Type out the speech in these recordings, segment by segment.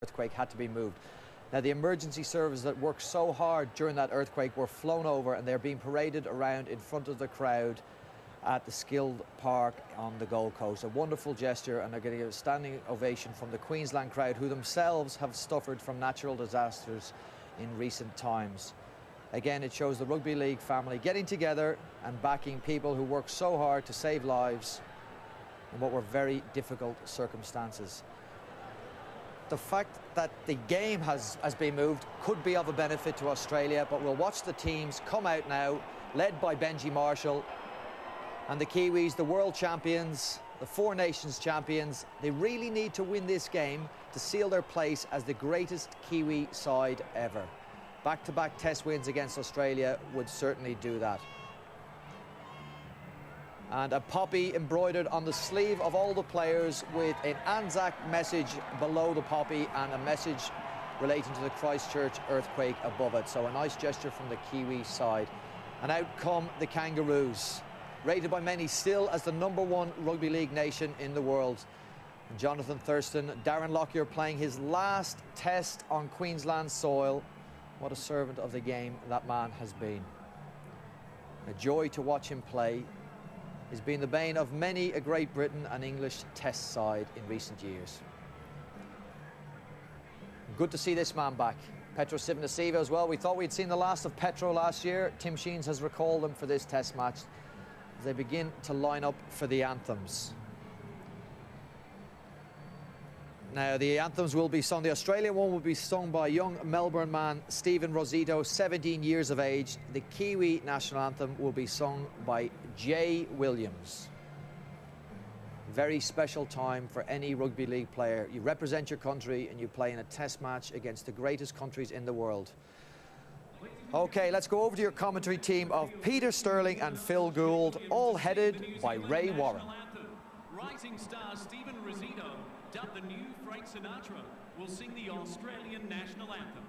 earthquake had to be moved. Now, the emergency services that worked so hard during that earthquake were flown over, and they're being paraded around in front of the crowd at the Skilled Park on the Gold Coast. A wonderful gesture, and they're getting a standing ovation from the Queensland crowd, who themselves have suffered from natural disasters in recent times. Again, it shows the rugby league family getting together and backing people who work so hard to save lives in what were very difficult circumstances. The fact that the game has been moved could be of a benefit to Australia, but we'll watch the teams come out now, led by Benji Marshall. And the Kiwis, the world champions, the Four Nations champions, they really need to win this game to seal their place as the greatest Kiwi side ever. Back-to-back test wins against Australia would certainly do that. And a poppy embroidered on the sleeve of all the players with an Anzac message below the poppy and a message relating to the Christchurch earthquake above it. So a nice gesture from the Kiwi side. And out come the Kangaroos, rated by many still as the #1 rugby league nation in the world. And Jonathan Thurston, Darren Lockyer playing his last test on Queensland soil. What a servant of the game that man has been. A joy to watch him play. He's been the bane of many a Great Britain and English test side in recent years. Good to see this man back. Petro Civoniceva as well. We thought we'd seen the last of Petro last year. Tim Sheens has recalled him for this test match as they begin to line up for the anthems. Now, the anthems will be sung. The Australian one will be sung by young Melbourne man Stephen Rosito, 17 years of age. The Kiwi national anthem will be sung by Jay Williams. Very special time for any rugby league player. You represent your country and you play in a test match against the greatest countries in the world. OK, let's go over to your commentary team of Peter Sterling and Phil Gould, all headed by Ray Warren. Rising star Stephen Rosito, dubbed the new Frank Sinatra, will sing the Australian national anthem.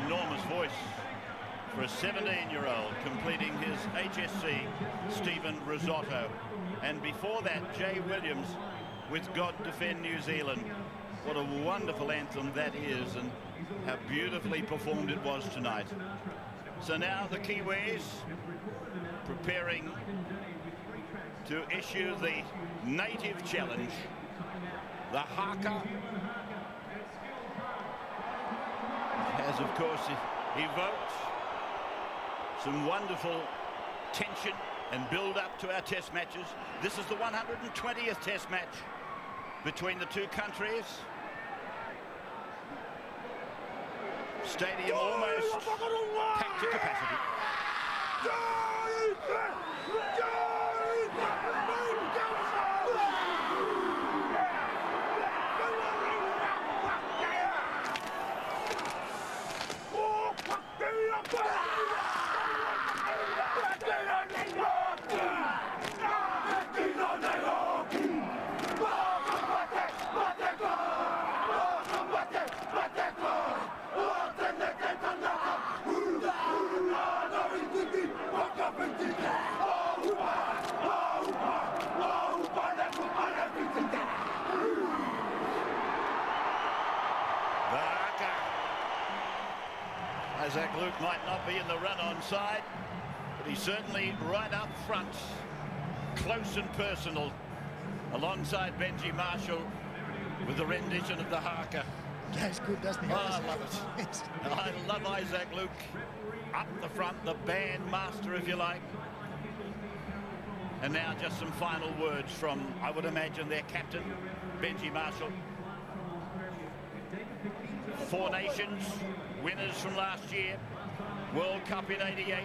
enormous voice for a 17-year-old completing his HSC, Stephen Risotto. And before that, Jay Williams with God Defend New Zealand. What a wonderful anthem that is, and how beautifully performed it was tonight. So now the Kiwis preparing to issue the native challenge, the haka. Has, of course, evoked some wonderful tension and build up to our test matches. This is the 120th test match between the two countries. Stadium almost packed to capacity. Anzac Luke might not be in the run on side, but he's certainly right up front, close and personal, alongside Benji Marshall with the rendition of the haka. Goes good, doesn't he? Oh, I love it. I love Anzac Luke up the front, the band master, if you like. And now just some final words from, I would imagine, their captain, Benji Marshall. 4 nations, winners from last year, World Cup in '88,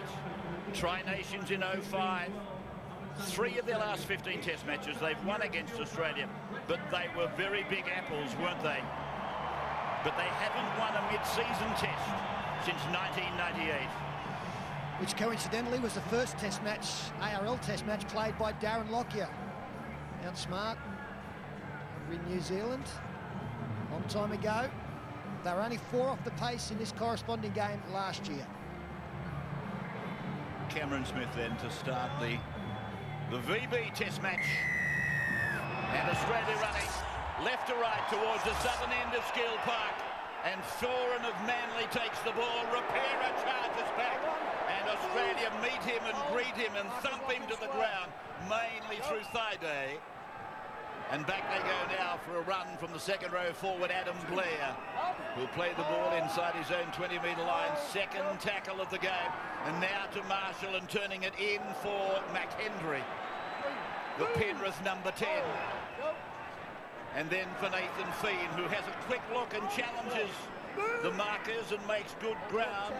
Tri-Nations in '05. 3 of their last 15 test matches they've won against Australia, but they were very big apples, weren't they? But they haven't won a mid-season test since 1998. Which coincidentally was the first test match, ARL test match, played by Darren Lockyer. Out smart, over in New Zealand, a long time ago. They were only 4 off the pace in this corresponding game last year. Cameron Smith then to start the VB test match. And Australia running left to right towards the southern end of Skill Park. And Thorin of Manly takes the ball. Rapira charges back. And Australia meet him and greet him and thump him to the ground, mainly through Thaiday. And back they go now for a run from the second row forward, Adam Blair, who'll play the ball inside his own 20-metre line. Second tackle of the game. And now to Marshall and turning it in for McHenry, the Penrith number 10. And then for Nathan Feen, who has a quick look and challenges the markers and makes good ground.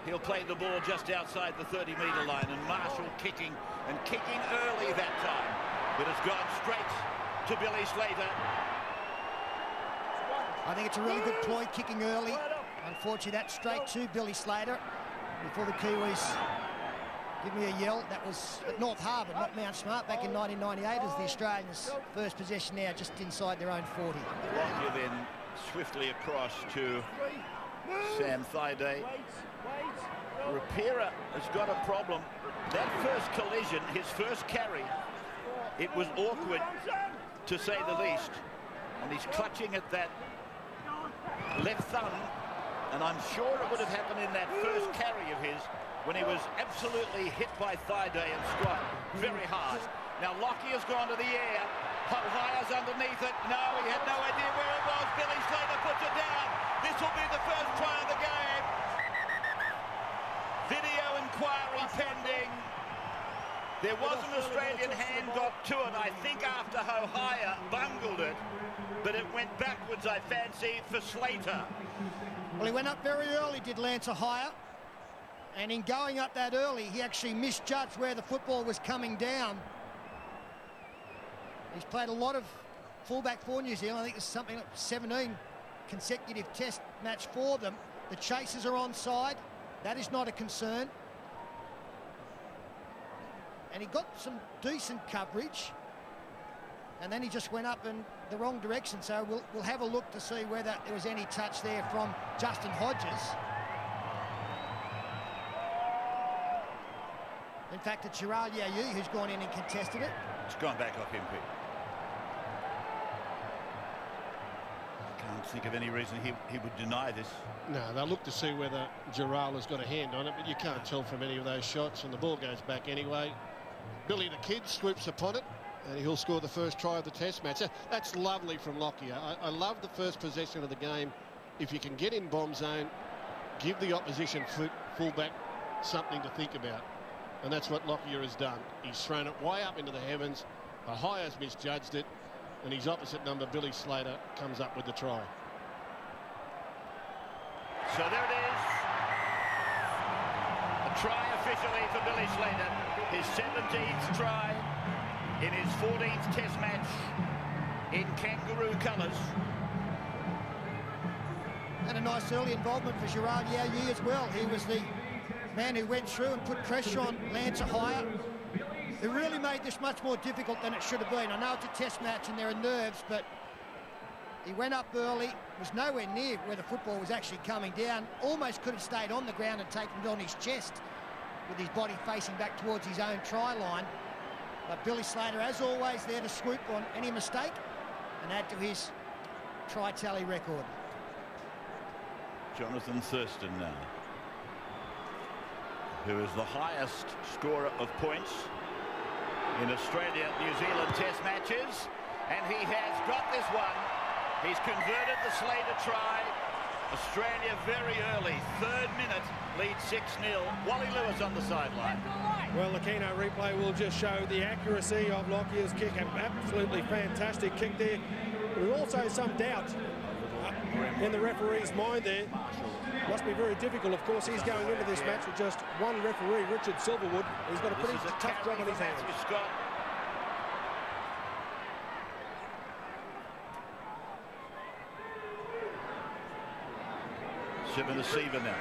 He'll play the ball just outside the 30-metre line, and Marshall kicking early that time. But it's gone straight to Billy Slater. I think it's a really good ploy, kicking early. Unfortunately, that's straight to Billy Slater. Before the Kiwis give me a yell, that was at North Harbour, not Mount Smart, back in 1998 as the Australians' first possession now, just inside their own 40. Lockyer then swiftly across to Sam Thaiday. Rapira has got a problem. That first collision, his first carry, it was awkward, to say the least. And he's clutching at that left thumb. And I'm sure it would have happened in that first carry of his when he was absolutely hit by Thaiday and struck very hard. Now Lockyer's gone to the air. Hohire's underneath it. No, he had no idea where it was. Billy Slater puts it down. This will be the first try of the game. Video inquiry pending. There was an Australian hand got to it, I think, after Hohire bungled it, but it went backwards, I fancy, for Slater. Well, he went up very early, did Lance Hohire, and in going up that early, he actually misjudged where the football was coming down. He's played a lot of fullback for New Zealand. I think it's something like 17 consecutive test match for them. The chasers are onside. That is not a concern. And he got some decent coverage, and then he just went up in the wrong direction. So we'll have a look to see whether there was any touch there from Justin Hodges. In fact, it's Gerald Yayu who's gone in and contested it. It's gone back off him, Pete. Can't think of any reason he would deny this. No, they'll look to see whether Gerald has got a hand on it, but you can't tell from any of those shots, and the ball goes back anyway. Billy the Kid swoops upon it, and he'll score the first try of the Test match. That's lovely from Lockyer. I love the first possession of the game. If you can get in bomb zone, give the opposition fullback something to think about. And that's what Lockyer has done. He's thrown it way up into the heavens. Ohio's misjudged it, and his opposite number, Billy Slater, comes up with the try. So there it is. A try officially for Billy Slater. His 17th try in his 14th Test match in Kangaroo colours. And a nice early involvement for Gerard Yaoyi as well. He was the man who went through and put pressure on Lance Ohio, who really made this much more difficult than it should have been. I know it's a Test match and there are nerves, but he went up early, was nowhere near where the football was actually coming down, almost could have stayed on the ground and taken it on his chest with his body facing back towards his own try line. But Billy Slater, as always, there to swoop on any mistake and add to his try tally record. Jonathan Thurston now, who is the highest scorer of points in Australia-New Zealand Test matches, and he has got this one. He's converted the Slater try. Australia very early, 3rd minute, lead 6-0. Wally Lewis on the sideline. Well, the Keno replay will just show the accuracy of Lockyer's kick. An absolutely fantastic kick there. There's also some doubt in the referee's mind there. Must be very difficult. Of course, he's going into this match with just one referee, Richard Silverwood. He's got a pretty tough job on his hands. Scott. Shivan Asiva now.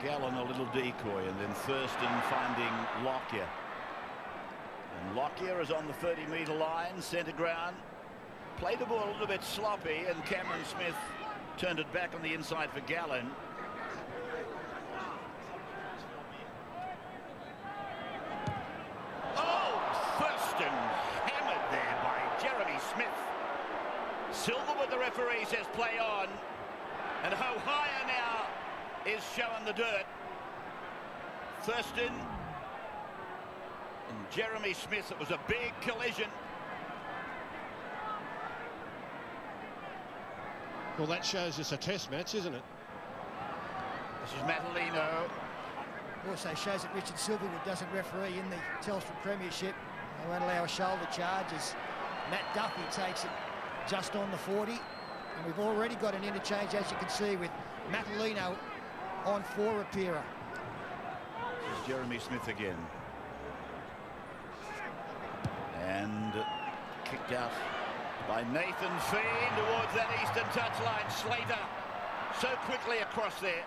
Gallen a little decoy, and then Thurston finding Lockyer. And Lockyer is on the 30-metre line, centre ground. Played the ball a little bit sloppy, and Cameron Smith turned it back on the inside for Gallen. Silver with the referee says play on, and Ohio now is showing the dirt. Thurston and Jeremy Smith. It was a big collision. Well, that shows us a Test match, isn't it? This is Matalino. Also shows that Richard Silverwood doesn't referee in the Telstra Premiership. They won't allow a shoulder charge as Matt Duffy takes it just on the 40, and we've already got an interchange, as you can see, with Matalino on for Rapira. This is Jeremy Smith again, and kicked out by Nathan Feen towards that eastern touchline. Slater so quickly across there,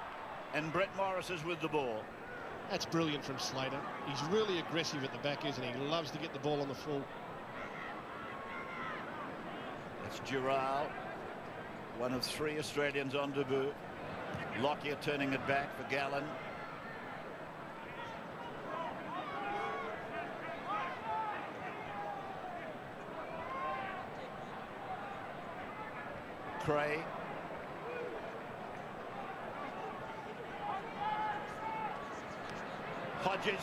and Brett Morris is with the ball. That's brilliant from Slater. He's really aggressive at the back, isn't he? He loves to get the ball on the full. It's Gerald, one of 3 Australians on debut. Lockyer turning it back for Gallen. Cray. Hodges.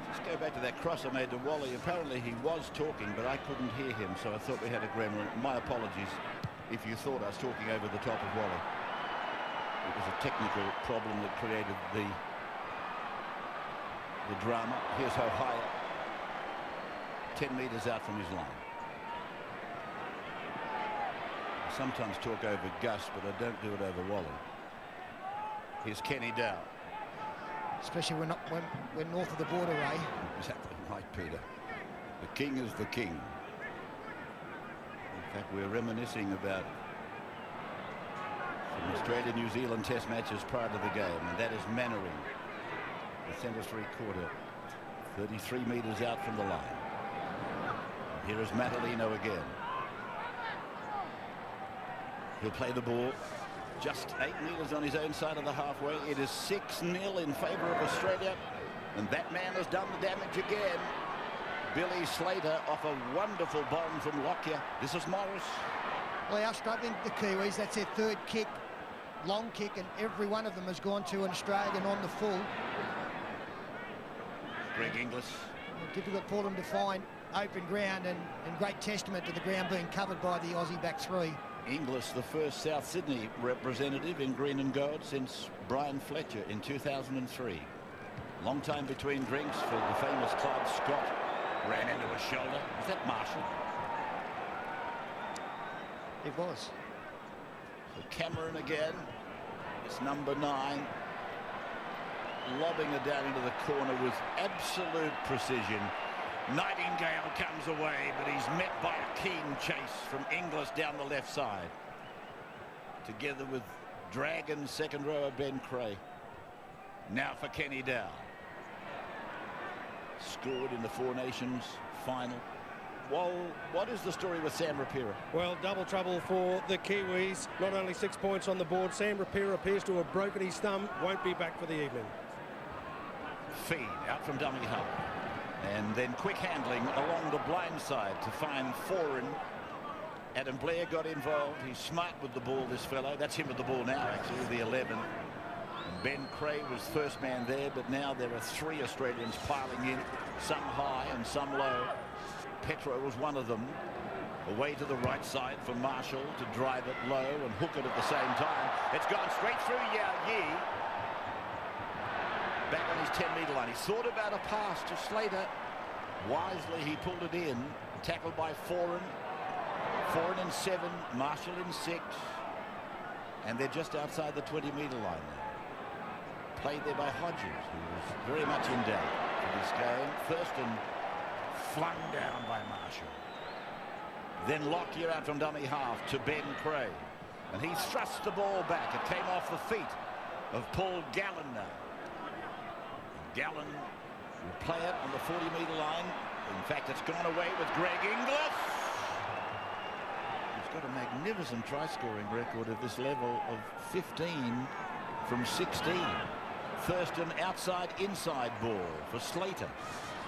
Let's go back to that cross I made to Wally. Apparently he was talking, but I couldn't hear him, so I thought we had a grammar. My apologies if you thought I was talking over the top of Wally. It was a technical problem that created the drama. Here's Ohio, 10 metres out from his line. I sometimes talk over Gus, but I don't do it over Wally. Here's Kenny Dow. Especially when we're north of the border, Ray. Exactly right, Peter. The king is the king. In fact, we're reminiscing about some Australia-New Zealand Test matches prior to the game, and that is Mannering, the centre 3/4, 33 metres out from the line. And here is Matalino again. He'll play the ball just 8 metres on his own side of the halfway. It is 6-0 in favour of Australia, and that man has done the damage again. Billy Slater off a wonderful bomb from Lockyer. This is Morris. Well, they are struggling, the Kiwis. That's their third kick, long kick, and every one of them has gone to an Australian on the full. Greg Inglis. Difficult for them to find open ground, and great testament to the ground being covered by the Aussie back three. Inglis, the first South Sydney representative in green and gold since Brian Fletcher in 2003. Long time between drinks for the famous Clyde Scott. Ran into his shoulder. Is that Marshall? It was. So Cameron again. It's number 9. Lobbing it down into the corner with absolute precision. Nightingale comes away, but he's met by a keen chase from Inglis down the left side. Together with Dragon, second rower Ben Cray. Now for Kenny Dow. Scored in the Four Nations final. Well, what is the story with Sam Rapira? Well, double trouble for the Kiwis. Not only 6 points on the board, Sam Rapira appears to have broken his thumb. Won't be back for the evening. Feed out from dummy half. And then quick handling along the blind side to find Foran. Adam Blair got involved. He's smart with the ball, this fellow. That's him with the ball now, actually, the 11. Ben Cray was first man there, but now there are 3 Australians piling in, some high and some low. Petro was one of them. Away to the right side for Marshall to drive it low and hook it at the same time. It's gone straight through Yao Yi. Back on his 10-metre line. He thought about a pass to Slater. Wisely, he pulled it in. Tackled by Foran. Foran in 7, Marshall in 6. And they're just outside the 20-metre line now. Played there by Hodges, who was very much in doubt for this game. Thurston flung down by Marshall. Then Lockyer out from dummy half to Ben Cray. And he thrust the ball back. It came off the feet of Paul Gallen now. Gallen will play it on the 40-metre line. In fact, it's gone away with Greg Inglis. He's got a magnificent try-scoring record at this level of 15 from 16. Thurston outside inside ball for Slater.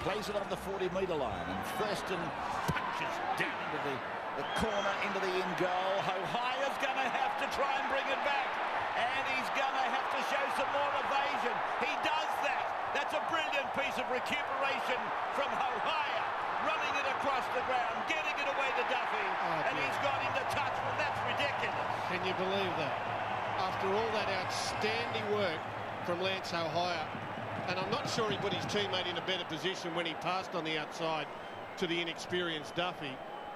Plays it on the 40-metre line, and Thurston punches down into the corner, into the in goal. Hoheia's going to have to try and bring it back, and he's going to have to show some more evasion. He does that. That's a brilliant piece of recuperation from Hohaia, running it across the ground, getting it away to Duffy, and he's got into touch. Well, that's ridiculous. Can you believe that? After all that outstanding work from Lance Hohaia, and I'm not sure he put his teammate in a better position when he passed on the outside to the inexperienced Duffy.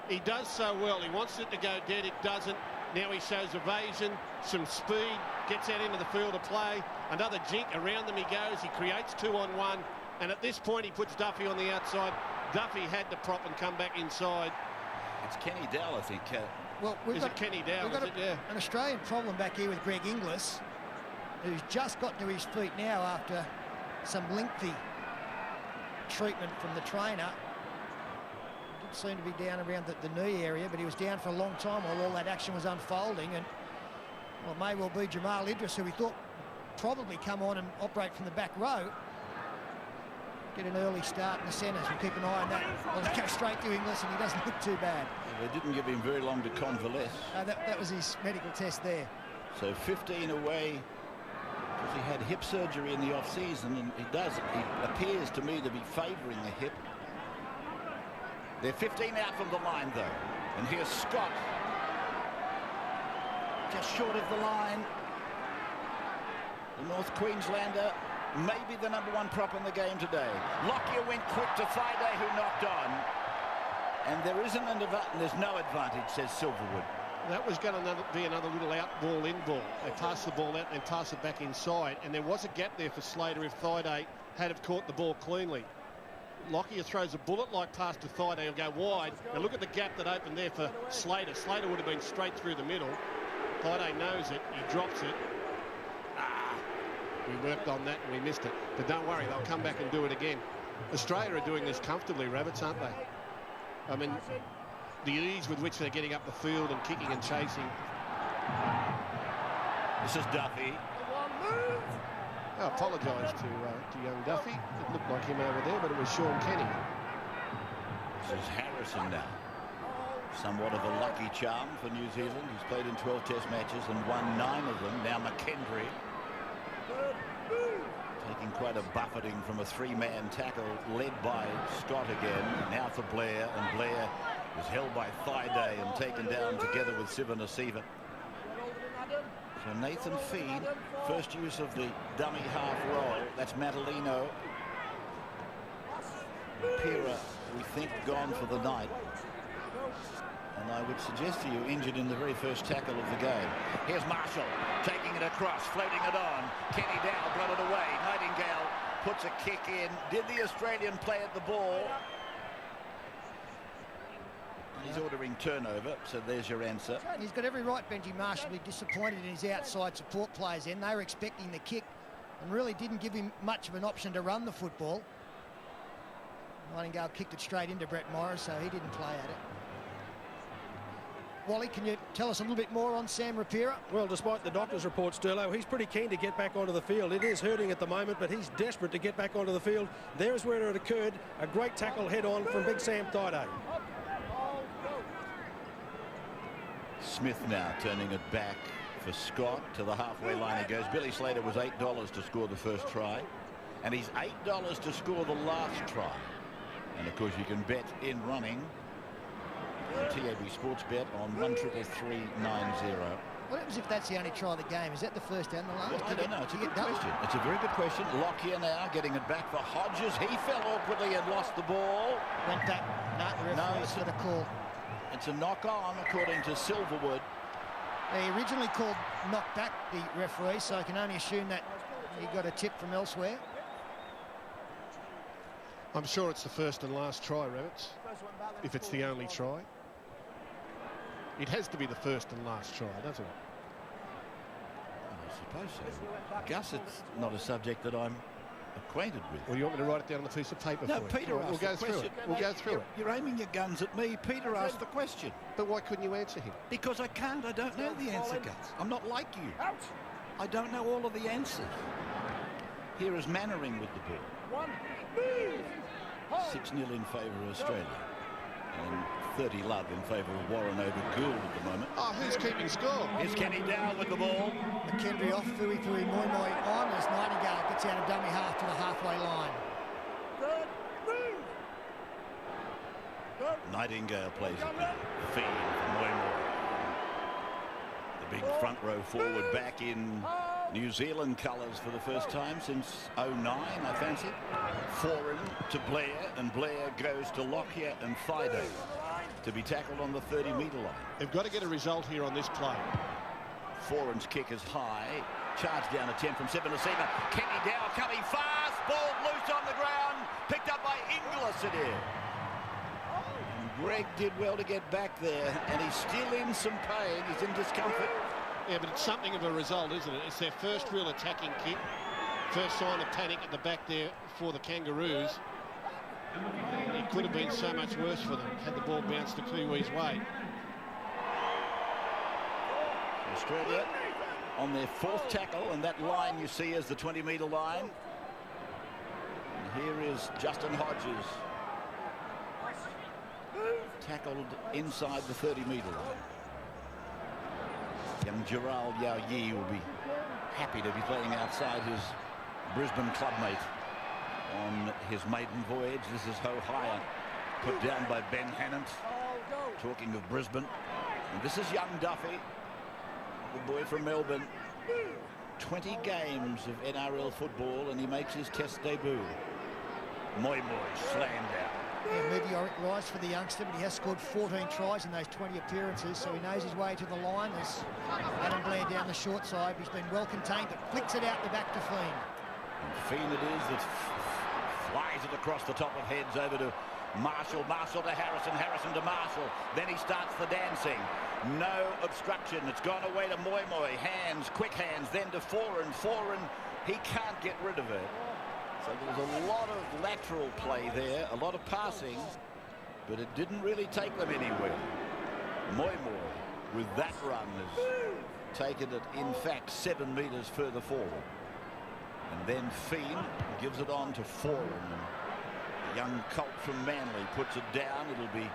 He does so well. He wants it to go dead. It doesn't. Now he shows evasion, some speed, gets out into the field of play. Another jink, around them he goes. He creates 2-on-1. And at this point, he puts Duffy on the outside. Duffy had to prop and come back inside. It's Kenny Dowell, I think. Well, is it Kenny Dowell? We've got an Australian problem back here with Greg Inglis, who's just got to his feet now after some lengthy treatment from the trainer. Didn't seem to be down around the knee area, but he was down for a long time while all that action was unfolding. And well, it may well be Jamal Idris, who we thought probably come on and operate from the back row. Get an early start in the centres. We'll keep an eye on that. Well, he goes straight to Inglis, and he doesn't look too bad. They didn't give him very long to convalesce. That was his medical test there. So 15 away, because he had hip surgery in the off-season, and he appears to me to be favouring the hip. They're 15 out from the line, though. And here's Scott. Just short of the line. The North Queenslander, maybe the #1 prop in the game today. Lockyer went quick to Friday, who knocked on. And there's no advantage, says Silverwood. That was going to be another little out ball, in ball. They pass the ball out and pass it back inside. And there was a gap there for Slater if Thaiday had have caught the ball cleanly. Lockyer throws a bullet-like pass to Thaiday. He'll go wide. Now look at the gap that opened there for Slater. Slater would have been straight through the middle. Thaiday knows it. He drops it. We worked on that and we missed it. But don't worry, they'll come back and do it again. Australia are doing this comfortably, Rabbits, aren't they? I mean, the ease with which they're getting up the field and kicking and chasing. This is Duffy. I apologise to young Duffy. It looked like him over there, but it was Sean Kenny. This is Harrison now. Somewhat of a lucky charm for New Zealand. He's played in 12 test matches and won 9 of them. Now McKendry taking quite a buffeting from a 3-man tackle led by Scott again. Now for Blair, and Blair is held by Thaiday and taken down together with Sivanasiva. So Nathan Feed, first use of the dummy half roll. That's Matalino. Pira, we think, gone for the night. And I would suggest to you, injured in the very first tackle of the game. Here's Marshall taking it across, floating it on. Kenny Dow got it away. Nightingale puts a kick in. Did the Australian play at the ball? He's ordering turnover, so there's your answer. He's got every right, Benji Marshall, to be disappointed in his outside support players then. They were expecting the kick and really didn't give him much of an option to run the football. Nightingale kicked it straight into Brett Morris, so he didn't play at it. Wally, can you tell us a little bit more on Sam Rapira? Well, despite the doctor's report, Sterlo, he's pretty keen to get back onto the field. It is hurting at the moment, but he's desperate to get back onto the field. There's where it occurred. A great tackle head-on from Big Sam Thaiday. Smith now turning it back for Scott. To the halfway line he goes. Billy Slater was $8 to score the first try, and he's $8 to score the last try. And of course you can bet in running on TAB Sports Bet on 13390. What happens if that's the only try of the game? Is that the first and the last? Well, I don't know. It's a good question. It's a very good question. Lockyer now getting it back for Hodges. He fell awkwardly and lost the ball. Went back. No, the referee's got a call. It's a knock on according to Silverwood. He originally called knock back, the referee, so I can only assume that he got a tip from elsewhere. I'm sure it's the first and last try, Rabbits, if it's the only try. It has to be the first and last try, doesn't it? I suppose so. Gus, it's not a subject that I'm acquainted with. Well, you want me to write it down on a piece of paper No, for you? Peter asked We'll go the through question. it. We'll go through it. You're aiming your guns at me. Peter asked the question. But why couldn't you answer him? Because I can't. I don't know the answer, Gus. I'm not like you. I don't know all of the answers. Here is Mannering with the ball. 6-0 in favour of Australia. And 30 love in favour of Warren over Gould at the moment. Oh, who's keeping score? Here's Kenny Dow with the ball. McKendry off, Fui, Moi on as Nightingale gets out of dummy half to the halfway line. Nightingale plays it now. Feed for Moi. The big front row forward back in New Zealand colours for the first time since 09, I fancy. Foran to Blair, and Blair goes to Lockyer and Thaiday to be tackled on the 30-metre line. They've got to get a result here on this play. Foran's kick is high. Charge down attempt from Sivanasiva. Kenny Dow coming fast. Ball loose on the ground. Picked up by Inglis it is. And Greg did well to get back there, and he's still in some pain. He's in discomfort. Yeah, but it's something of a result, isn't it? It's their first real attacking kick. First sign of panic at the back there for the Kangaroos. It could have been so much worse for them had the ball bounced the Kiwis' way. Australia on their 4th tackle, and that line you see is the 20-metre line. And here is Justin Hodges, tackled inside the 30-metre line. Young Gerald Yao Yi will be happy to be playing outside his Brisbane clubmate on his maiden voyage. This is Ho Hire, put down by Ben Hannant. Talking of Brisbane, and this is young Duffy, the boy from Melbourne. 20 games of NRL football, and he makes his Test debut. Moi slammed out. Yeah, meteoric rise for the youngster, but he has scored 14 tries in those 20 appearances, so he knows his way to the line. As Adam Blair down the short side, he's been well contained, but flicks it out the back to Feen. And Feen it is that flies it across the top of heads over to Marshall. Marshall to Harrison. Harrison to Marshall. Then he starts the dancing. No obstruction. It's gone away to Moi. Hands, quick hands, then to Foran. Foran, he can't get rid of it. So there's a lot of lateral play there, a lot of passing, but it didn't really take them anywhere. Moi with that run has taken it, in fact, 7 metres further forward. And then Feen gives it on to Foran. The young colt from Manly puts it down. It'll be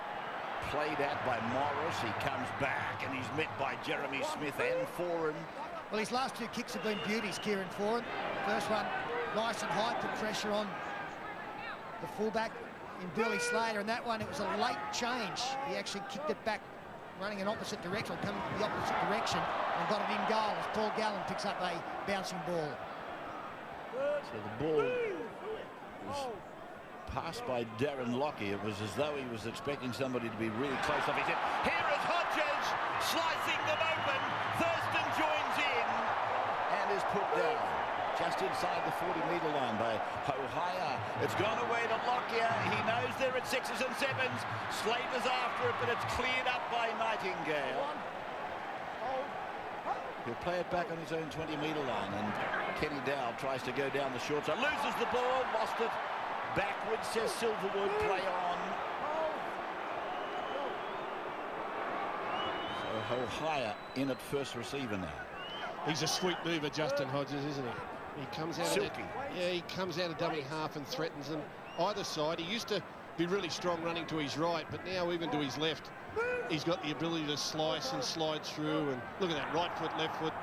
played at by Morris. He comes back and he's met by Jeremy Smith and Foran. Well, his last 2 kicks have been beauties, Kieran Foran. First one, nice and high, put pressure on the fullback in Billy Slater, and that one, it was a late change. He actually kicked it back, running an opposite direction, coming the opposite direction, and got it in goal as Paul Gallen picks up a bouncing ball. So the ball was passed by Darren Lockyer. It was as though he was expecting somebody to be really close off his hip. Here is Hodges slicing them open. Thurston joins in and is put down just inside the 40-metre line by Hohaya. It's gone away to Lockyer. He knows they're at 6s and 7s. Slater's after it, but it's cleared up by Nightingale. He'll play it back on his own 20-metre line, and Kenny Dowell tries to go down the short side. Loses the ball, lost it. Backwards, says Silverwood, play on. So Hohaya in at first receiver now. He's a sweet mover, Justin Hodges, isn't he? He comes out Silky. of that, yeah, he comes out of dummy half and threatens them either side. He used to be really strong running to his right, but now even to his left, he's got the ability to slice and slide through. And look at that, right foot, left foot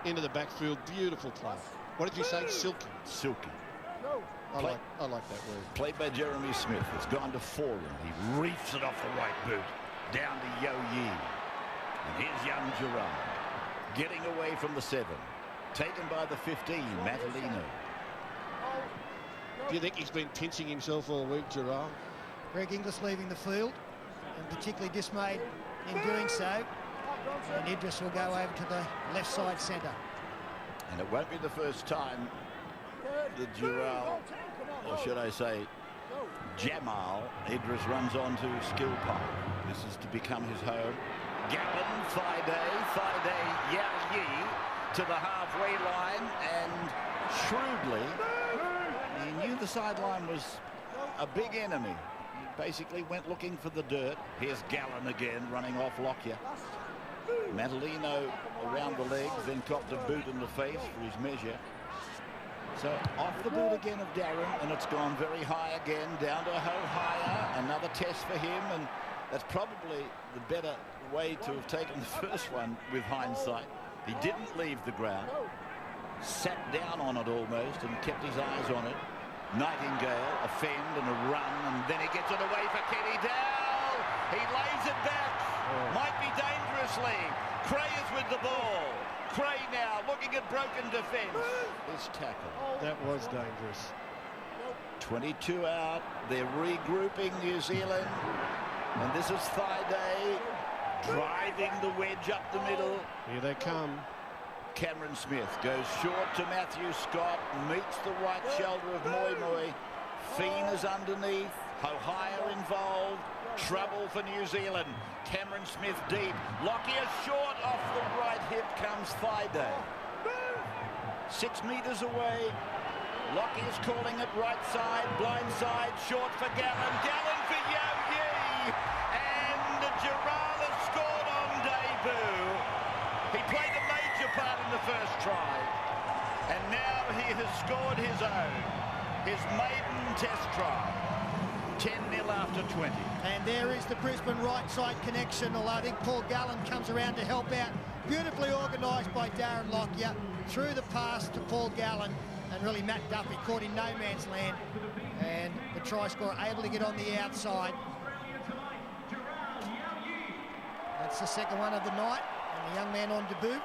into the backfield. Beautiful play. What did you say? Silky. Silky. I like that word. Played by Jeremy Smith. It's gone to Foran. He reefs it off the right boot. Down to Yo Yi. And here's young Gerard. Getting away from the 7. Taken by the 15, Matalino. Do you think he's been pinching himself all week, Gerard? Greg Inglis leaving the field, and particularly dismayed in doing so. And Idris will go over to the left side centre. And it won't be the first time that Gerard, or should I say Jamal Idris, runs on to Skill Park. This is to become his home. Gallen, Thaiday, Yao Yi to the halfway line, and shrewdly, he knew the sideline was a big enemy. He basically went looking for the dirt. Here's Gallen again, running off Lockyer. Matalino around the legs, then copped a boot in the face for his measure. So off the boot again of Darren, and it's gone very high again, down to Hohaya. Another test for him, and that's probably the better way to have taken the first one with hindsight. He didn't leave the ground, sat down on it almost, and kept his eyes on it. Nightingale, a fend and a run, and then he gets it away for Kenny Dowell. He lays it back. Might be dangerously. Cray is with the ball. Cray now looking at broken defence. This tackle. That was dangerous. 22 out. They're regrouping New Zealand. And this is Thaiday driving the wedge up the middle. Here they come. Cameron Smith goes short to Matthew Scott, meets the right shoulder of Moi Moi. Feen is underneath. Hohaya involved. Trouble for New Zealand. Cameron Smith deep. Lockyer short off the right hip comes Thaiday. 6 metres away. Lockyer's calling it right side, blind side, short for Gallen. Gallen for Yo Yi. And Gerard has scored on debut. He played a major part in the first try. And now he has scored his own. His maiden test try. 10-0 after 20. And there is the Brisbane right side connection, although I think Paul Gallen comes around to help out. Beautifully organised by Darren Lockyer. Through the pass to Paul Gallen, and really Matt Duffy caught in no man's land. And the try scorer able to get on the outside. That's the second one of the night, and the young man on debut.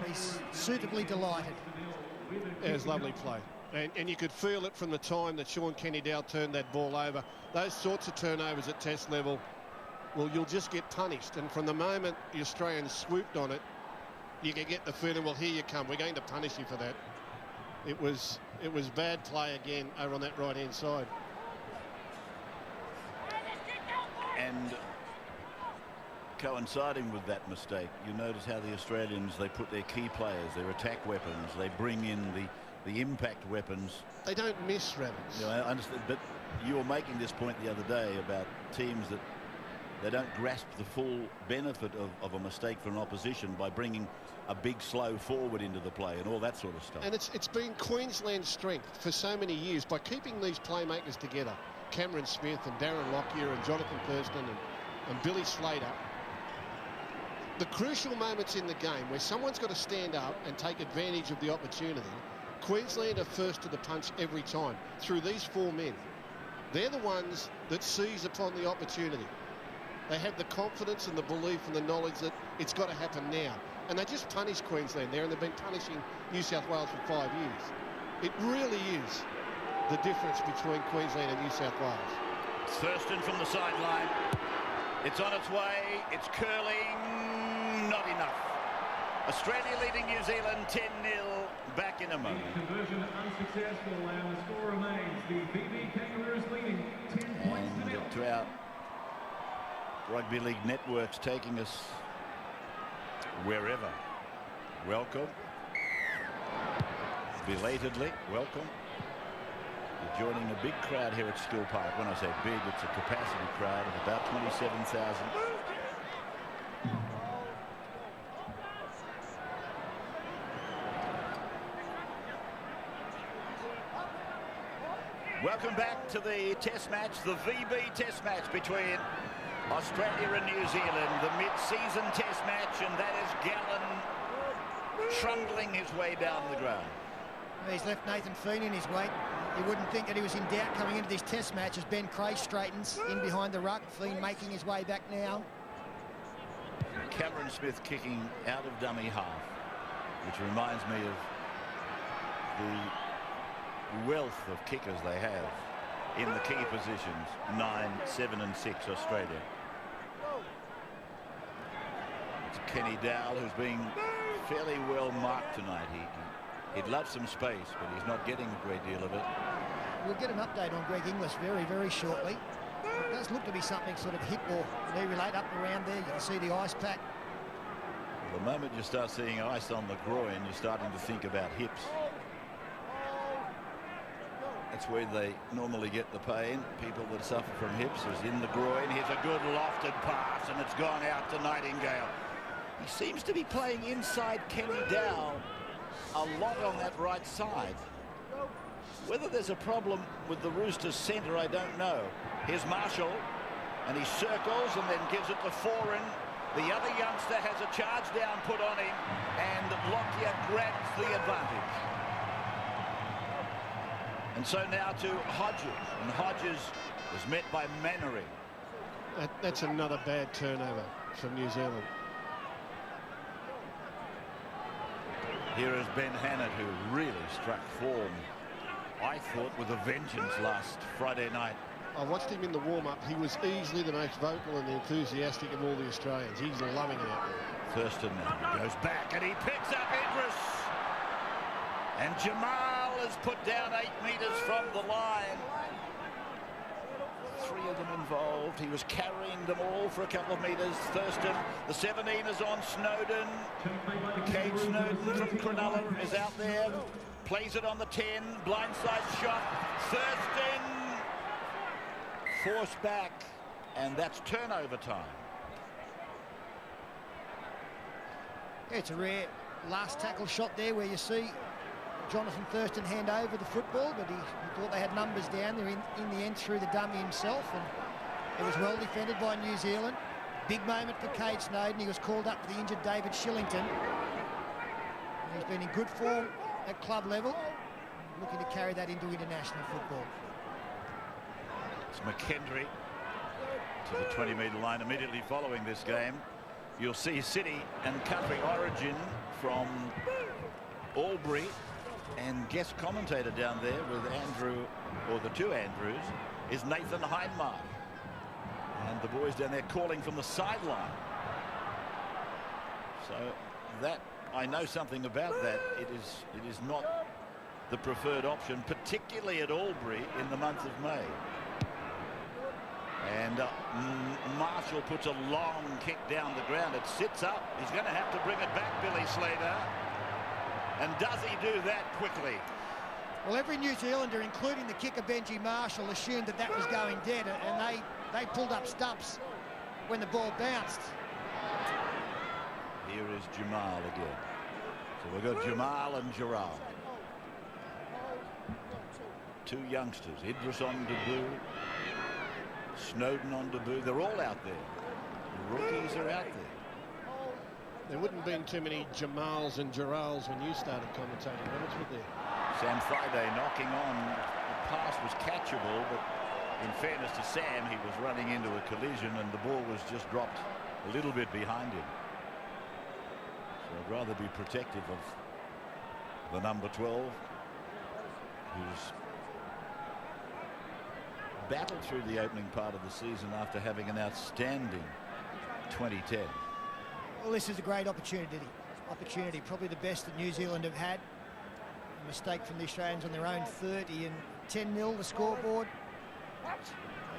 He's suitably delighted. It was lovely play. And you could feel it from the time that Sean Kenny-Dowell turned that ball over. Those sorts of turnovers at test level, well, you'll just get punished. And from the moment the Australians swooped on it, you can get the feeling, well, here you come. We're going to punish you for that. It was bad play again over on that right-hand side. And coinciding with that mistake, you notice how the Australians, they put their key players, their attack weapons, they bring in the impact weapons. They don't miss, Rabbits. You know, I understand, but you were making this point the other day about teams that They don't grasp the full benefit of a mistake from opposition by bringing a big slow forward into the play and all that sort of stuff. And it's been Queensland's strength for so many years by keeping these playmakers together. Cameron Smith and Darren Lockyer and Jonathan Thurston and Billy Slater. The crucial moments in the game where someone's got to stand up and take advantage of the opportunity, Queensland are first to the punch every time through these 4 men. They're the ones that seize upon the opportunity. They have the confidence and the belief and the knowledge that it's got to happen now. And they just punish Queensland there, and they've been punishing New South Wales for 5 years. It really is the difference between Queensland and New South Wales. Thurston from the sideline. It's on its way. It's curling. Not enough. Australia leading New Zealand 10-0. Back in a moment. Conversion unsuccessful. Our score remains the BB Kangaroos leading 10 points to 0. To our rugby league networks taking us wherever. Welcome. Belatedly, welcome. You're joining a big crowd here at Skill Park. When I say big, it's a capacity crowd of about 27,000. Welcome back to the test match, the VB test match between Australia and New Zealand, the mid-season test match, and that is Gallen trundling his way down the ground. He's left Nathan Feeney in his wake. You wouldn't think that he was in doubt coming into this test match as Ben Cray straightens in behind the ruck. Feen making his way back now. Cameron Smith kicking out of dummy half, which reminds me of the wealth of kickers they have in the key positions. 9, 7 and 6 Australia. It's Kenny Dowell, who's being fairly well marked tonight. He'd love some space, but he's not getting a great deal of it. We'll get an update on Greg Inglis very, very shortly. It does look to be something sort of hip or knee relate up around there. You can see the ice pack. The moment you start seeing ice on the groin, you're starting to think about hips. That's where they normally get the pain. People that suffer from hips is in the groin. Here's a good lofted pass, and it's gone out to Nightingale. He seems to be playing inside Kenny Dowell a lot on that right side. Whether there's a problem with the Roosters centre, I don't know. Here's Marshall, and he circles and then gives it to Foran. The other youngster has a charge down put on him, and Lockyer grabs the advantage. And so now to Hodges, and Hodges is met by Mannery. That's another bad turnover from New Zealand. Here is Ben Hannett, who really struck form, I thought, with a vengeance last Friday night. I watched him in the warm-up. He was easily the most vocal and enthusiastic of all the Australians. He's loving it out there. Thurston goes back and he picks up Idris. And Jamal is put down 8 metres from the line. 3 of them involved. He was carrying them all for a couple of metres. Thurston, the 17 is on Snowden. Cade Snowden from Cronulla is out there. Plays it on the 10. Blindside shot. Thurston forced back. And that's turnover time. Yeah, it's a rare last tackle shot there where you see Jonathan Thurston hand over the football, but he thought they had numbers down there in the end through the dummy himself, and it was well defended by New Zealand. Big moment for Cade Snowden. He was called up for the injured David Shillington. He's been in good form at club level, looking to carry that into international football. It's McKendry to the 20-metre line immediately following this game. You'll see City and country origin from Albury, and guest commentator down there with Andrew, or the two Andrews, is Nathan Hindmark. And the boys down there calling from the sideline. So that, I know something about that. It is not the preferred option, particularly at Albury in the month of May. And Marshall puts a long kick down the ground. It sits up. He's going to have to bring it back, Billy Slater. And does he do that quickly? Well, every New Zealander, including the kicker Benji Marshall, assumed that was going dead, and they pulled up stumps when the ball bounced. Here is Jamal again. So we've got Jamal and Giral. Two youngsters, Idris on debut, Snowden on debut. They're all out there. The rookies are out there. There wouldn't have been too many Jamals and Girals when you started commentating, Roberts, would there? Sam Thaiday knocking on. The pass was catchable, but in fairness to Sam, he was running into a collision and the ball was just dropped a little bit behind him. So I'd rather be protective of the number 12, who's battled through the opening part of the season after having an outstanding 2010. Well, this is a great opportunity. Probably the best that New Zealand have had. A mistake from the Australians on their own 30 and 10-0 the scoreboard.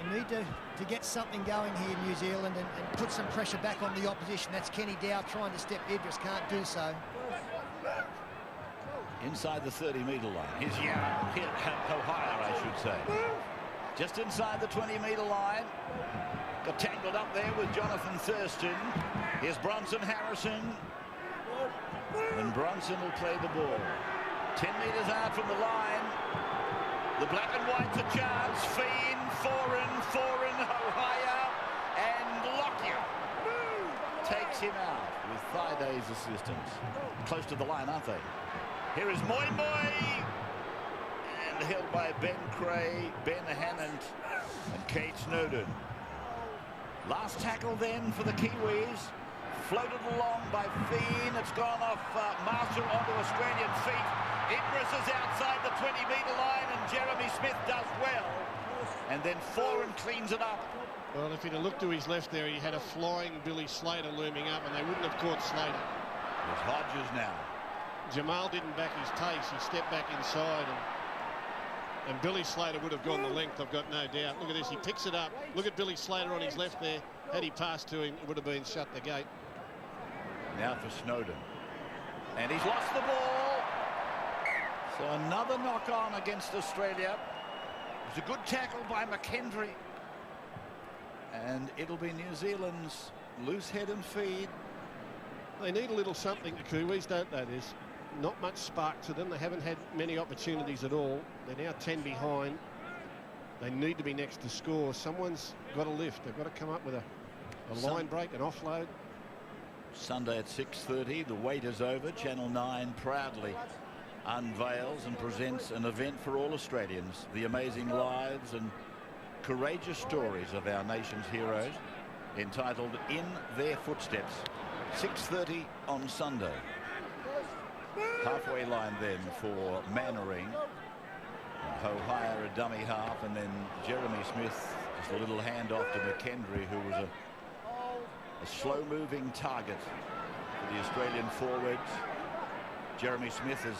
They need to get something going here in New Zealand and put some pressure back on the opposition. That's Kenny Dow trying to step Idris, can't do so. Inside the 30-metre line. Here's Ohio, I should say. Just inside the 20-metre line. Got tangled up there with Jonathan Thurston. Here's Bronson Harrison. And Bronson will play the ball. 10 metres out from the line. The black and white's a chance. Feen, Foran, Ohio, and Lockyer takes him out with Thaiday's assistance. Close to the line, aren't they? Here is Moi, and held by Ben Cray, Ben Hannant, and Kate Snowden. Last tackle then for the Kiwis. Floated along by Feen. It's gone off Marshall onto Australian feet. Idris is outside the 20-metre line, and Jeremy Smith does well. And then Foran cleans it up. Well, if he'd have looked to his left there, he had a flying Billy Slater looming up, and they wouldn't have caught Slater. There's Hodges now. Jamal didn't back his pace. He stepped back inside, and Billy Slater would have gone the length, I've got no doubt. Look at this, he picks it up. Look at Billy Slater on his left there. Had he passed to him, it would have been shut the gate. Now for Snowden. And he's lost the ball. So another knock on against Australia. It was a good tackle by McKendry. And it'll be New Zealand's loose head and feed. They need a little something, the Kiwis, don't they? There's not much spark to them. They haven't had many opportunities at all. They're now 10 behind. They need to be next to score. Someone's got to lift. They've got to come up with a line break, an offload. Sunday at 6:30, the wait is over. Channel 9 proudly unveils and presents an event for all Australians. The amazing lives and courageous stories of our nation's heroes, entitled In Their Footsteps. 6:30 on Sunday. Halfway line then for Mannering. Ohio a dummy half, and then Jeremy Smith just a little handoff to McKendry, who was a slow-moving target for the Australian forwards. Jeremy Smith is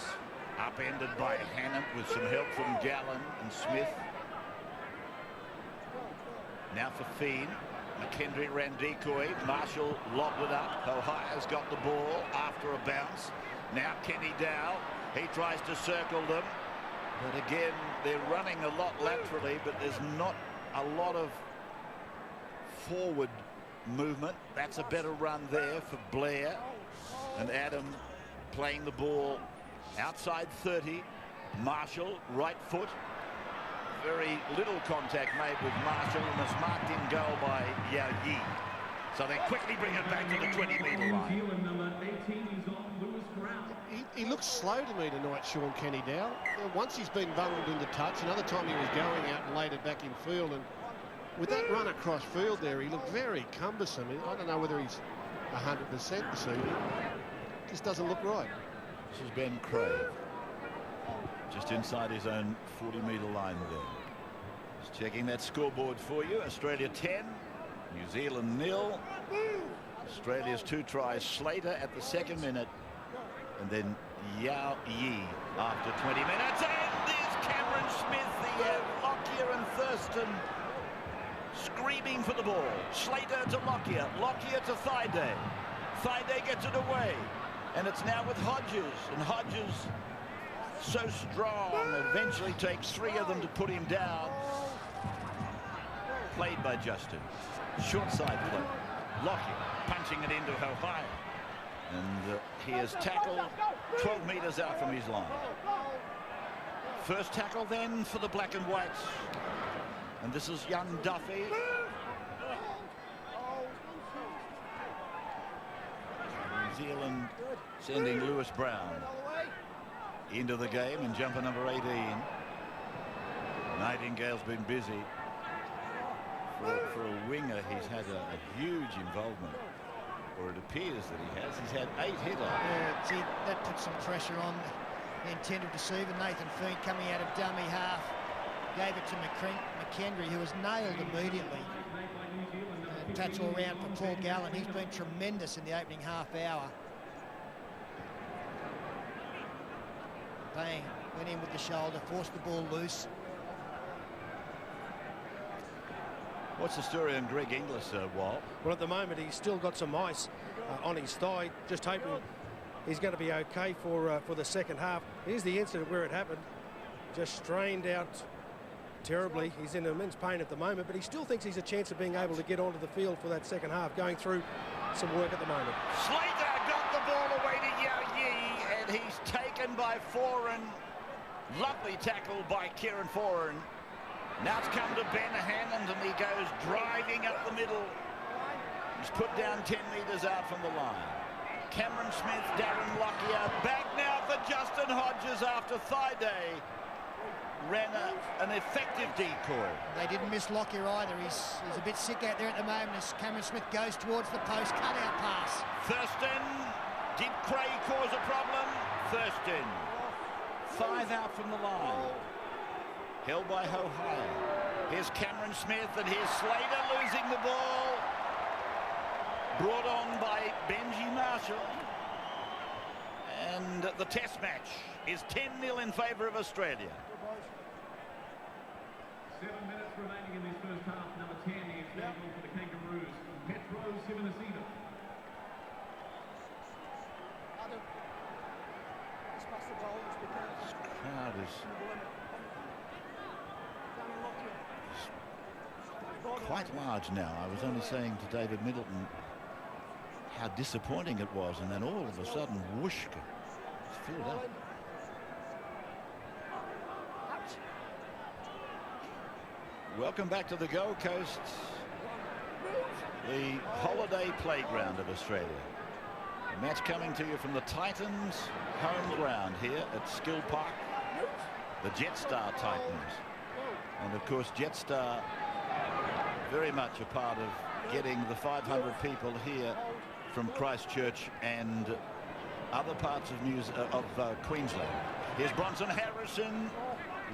upended by Hannant with some help from Gallen and Smith. Now for Feen. McKendry ran decoy. Marshall lobbed it up. Ohio's got the ball after a bounce. Now Kenny Dow. He tries to circle them. But again, they're running a lot laterally, but there's not a lot of forward movement. That's a better run there for Blair. And Adam playing the ball outside 30. Marshall, right foot. Very little contact made with Marshall, and it's marked in goal by Yao Yi. So they quickly bring it back to the 20-metre line. He looks slow to me tonight, Sean, Kenny Dow. Once he's been bungled into touch, another time he was going out and laid it back in field. And with that run across field there, he looked very cumbersome. I don't know whether he's 100% this evening. Just doesn't look right. This is Ben Cray. Just inside his own 40-metre line there. Just checking that scoreboard for you. Australia 10, New Zealand 0. Australia's 2 tries. Slater at the 2nd minute. And then Yao Yi after 20 minutes. And there's Cameron Smith, Lockyer and Thurston screaming for the ball. Slater to Lockyer. Lockyer to Thaiday. Thaiday gets it away. And it's now with Hodges. And Hodges, so strong, eventually takes 3 of them to put him down. Played by Justin. Short side play. Lockyer punching it into Ohio. And he is tackled 12 metres out from his line. First tackle then for the black and whites. And this is young Duffy. New Zealand sending Lewis Brown into the game in jumper number 18. Nightingale's been busy. For a winger, he's had a huge involvement, or it appears that he has. He's had 8 hit-outs. Yeah, see, that puts some pressure on the intended receiver, Nathan Feen, coming out of dummy half. Gave it to McKendry, who was nailed immediately. Touch all round for Paul Gallen. He's been tremendous in the opening half hour. Bang, went in with the shoulder, forced the ball loose. What's the story on Greg Inglis, Walt? Well, at the moment, he's still got some ice on his thigh. Just hoping he's going to be okay for the second half. Here's the incident where it happened. Just strained out terribly. He's in immense pain at the moment, but he still thinks he's a chance of being able to get onto the field for that second half, going through some work at the moment. Slater got the ball away to Yao Yi, and he's taken by Foran. Lovely tackle by Kieran Foran. Now it's come to Ben Hammond, and he goes driving up the middle. He's put down 10 metres out from the line. Cameron Smith, Darren Lockyer, back now for Justin Hodges after Thigh Day. Ran an effective decoy. They didn't miss Lockyer either. He's a bit sick out there at the moment as Cameron Smith goes towards the post, cut-out pass. Thurston, did Craig cause a problem? Thurston, 5 out from the line. Held by Ohio. Here's Cameron Smith, and here's Slater losing the ball. Brought on by Benji Marshall. And the test match is 10-0 in favour of Australia. 7 minutes remaining in this first half. Number 10 is now for the Kangaroos. Petros Sivanasiva. Crowd is quite large now. I was only saying to David Middleton how disappointing it was, and then all of a sudden, whoosh, it's filled up. Welcome back to the Gold Coast, the holiday playground of Australia. A match coming to you from the Titans' home ground here at Skill Park, the Jetstar Titans. And of course, Jetstar very much a part of getting the 500 people here from Christchurch and other parts of Queensland. Here's Bronson Harrison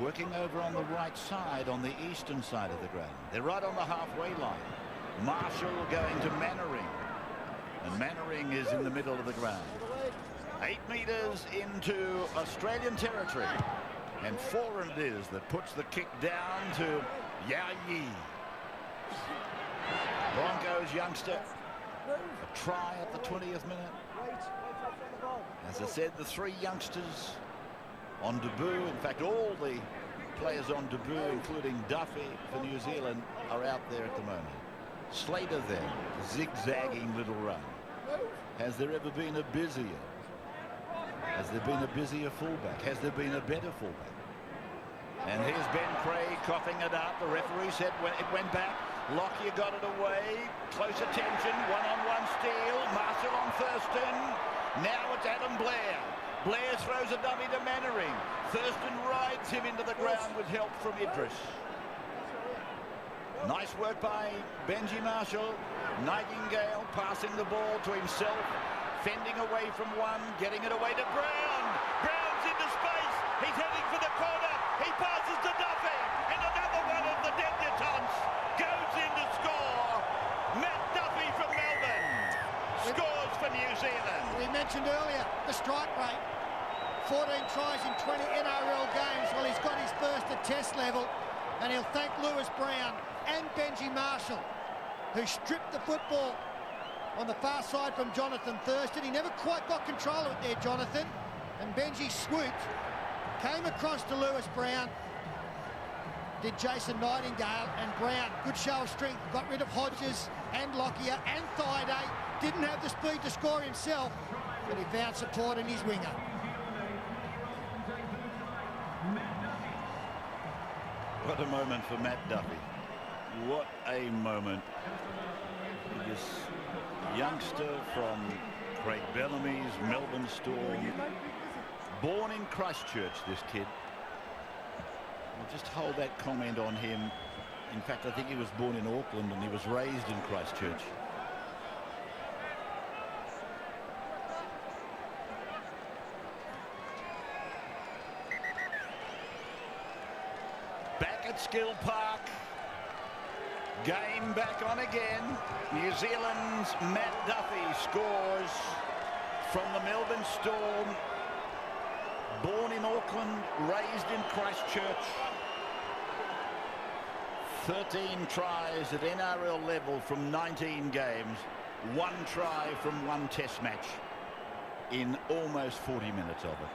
working over on the right side, on the eastern side of the ground. They're right on the halfway line. Marshall going to Mannering, and Mannering is in the middle of the ground. 8 metres into Australian territory, and Foran it is that puts the kick down to Yao Yi. Broncos youngster, a try at the 20th minute. As I said, the 3 youngsters on debut. In fact, all the players on debut, including Duffy for New Zealand, are out there at the moment. Slater then, zigzagging little run. Has there ever been a busier? Has there been a busier fullback? Has there been a better fullback? And here's Ben Craig coughing it up. The referee said it went back. Lockyer got it away. Close attention. One-on-one steal. Marshall on Thurston. Now it's Adam Blair. Blair throws a dummy to Mannering. Thurston rides him into the ground with help from Idris. Nice work by Benji Marshall. Nightingale passing the ball to himself. Fending away from one. Getting it away to Brown. Brown's into space. He's heading for the corner. He passes to Duffy. And another one of the debutants goes in to score. Matt Duffy from Melbourne scores for New Zealand. We mentioned earlier the strike rate. 14 tries in 20 NRL games. Well, he's got his first at test level, and he'll thank Lewis Brown and Benji Marshall, who stripped the football on the far side from Jonathan Thurston. He never quite got control of it there, Jonathan, and Benji swooped, came across to Lewis Brown, did Jason Nightingale and Brown. Good show of strength. Got rid of Hodges and Lockyer and Thaiday. Didn't have the speed to score himself, but he found support in his winger. What a moment for Matt Duffy. What a moment. This youngster from Craig Bellamy's Melbourne Storm. Born in Christchurch, this kid. I'll just hold that comment on him. In fact, I think he was born in Auckland and he was raised in Christchurch. Back at Skill Park. Game back on again. New Zealand's Matt Duffy scores from the Melbourne Storm. Born in Auckland, raised in Christchurch. 13 tries at NRL level from 19 games. 1 try from 1 test match in almost 40 minutes of it.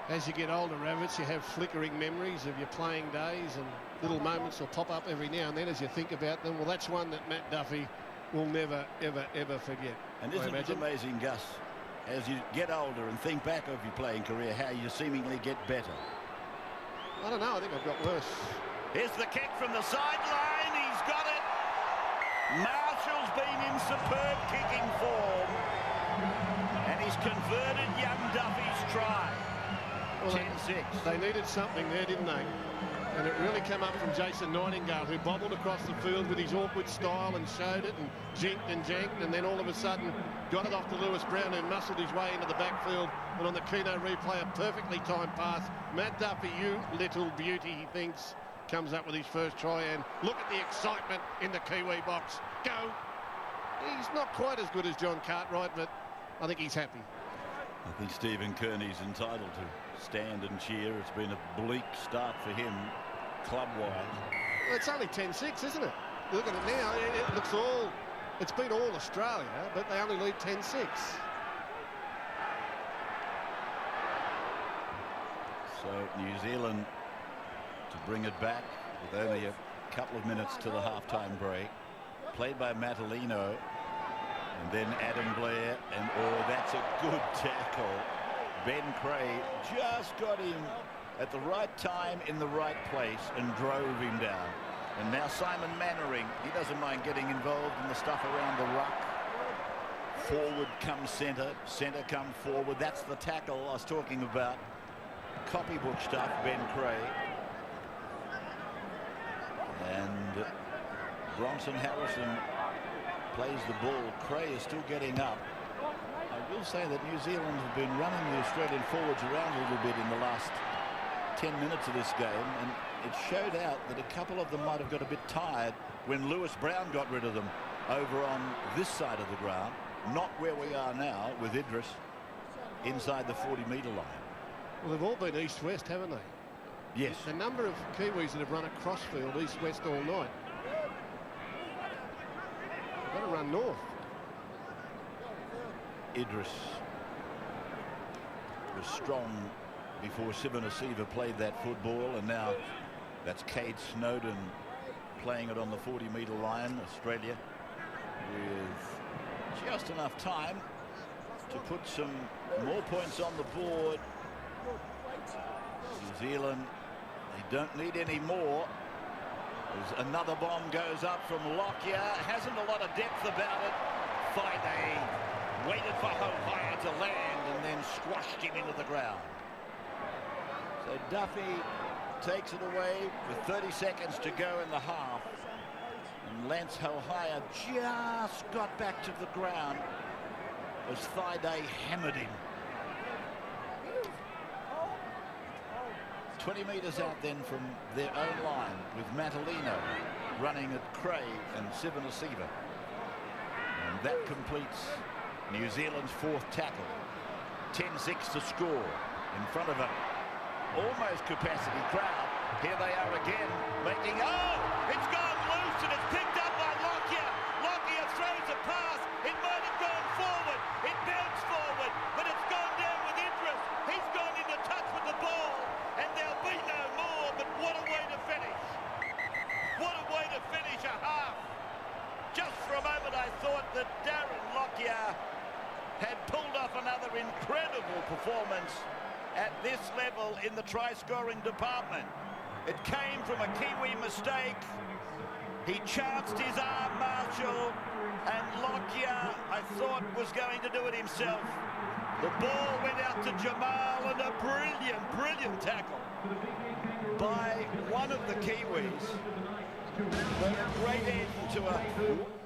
As you get older, Ravitz, you have flickering memories of your playing days, and little moments will pop up every now and then as you think about them. Well, that's one that Matt Duffy will never, ever, ever forget. And isn't it amazing, Gus, as you get older and think back of your playing career, how you seemingly get better? I don't know. I think I've got worse. Here's the kick from the sideline. He's got it. Marshall's been in superb kicking form. And he's converted young Duffy's try. Well, 10-6. They needed something there, didn't they? And it really came up from Jason Nightingale, who bobbled across the field with his awkward style and showed it and jinked and janked, and then all of a sudden got it off to Lewis Brown, who muscled his way into the backfield. And on the Keno replay, a perfectly timed pass. Matt Duffy, you little beauty, he thinks, comes up with his first try. And look at the excitement in the Kiwi box. Go! He's not quite as good as John Cartwright, but I think he's happy. I think Stephen Kearney's entitled to stand and cheer. It's been a bleak start for him, club-wise. Well, it's only 10-6, isn't it? Look at it now. It looks all... It's been all Australia, but they only lead 10-6. So New Zealand to bring it back with only a couple of minutes to the half-time break. Played by Matalino. And then Adam Blair, and oh, that's a good tackle. Ben Cray just got him at the right time in the right place and drove him down. And now Simon Mannering, he doesn't mind getting involved in the stuff around the ruck. Forward comes centre, centre come forward. That's the tackle I was talking about. Copybook stuff, Ben Cray. And Bronson Harrison plays the ball. Cray is still getting up. I will say that New Zealand have been running the Australian forwards around a little bit in the last 10 minutes of this game, and it showed out that a couple of them might have got a bit tired when Lewis Brown got rid of them over on this side of the ground, not where we are now with Idris inside the 40-metre line. Well, they've all been east-west, haven't they? Yes. The number of Kiwis that have run across field east-west all night. Got to run north. Idris was strong before Sivanasiva played that football, and now that's Cade Snowden playing it on the 40-metre line. Australia with just enough time to put some more points on the board. New Zealand, they don't need any more. As another bomb goes up from Lockyer. Hasn't a lot of depth about it. Thaiday waited for Hohaya to land and then squashed him into the ground. So Duffy takes it away with 30 seconds to go in the half. And Lance Hohaya just got back to the ground as Thaiday hammered him. 20 metres out then from their own line with Matalino running at Cray and Sivanasiva. And that completes New Zealand's 4th tackle. 10-6 to score in front of a almost capacity crowd. Here they are again making... Oh! It's gone loose and it's picked up by Lockyer. Lockyer throws a pass. It might have gone forward. It bounced forward, but it's gone down with Idris. He's gone into touch with the ball. And there'll be no more, but at this level in the try-scoring department. It came from a Kiwi mistake. He chanced his arm, Marshall, and Lockyer, I thought, was going to do it himself. The ball went out to Jamal, and a brilliant tackle by one of the Kiwis. But a great end to a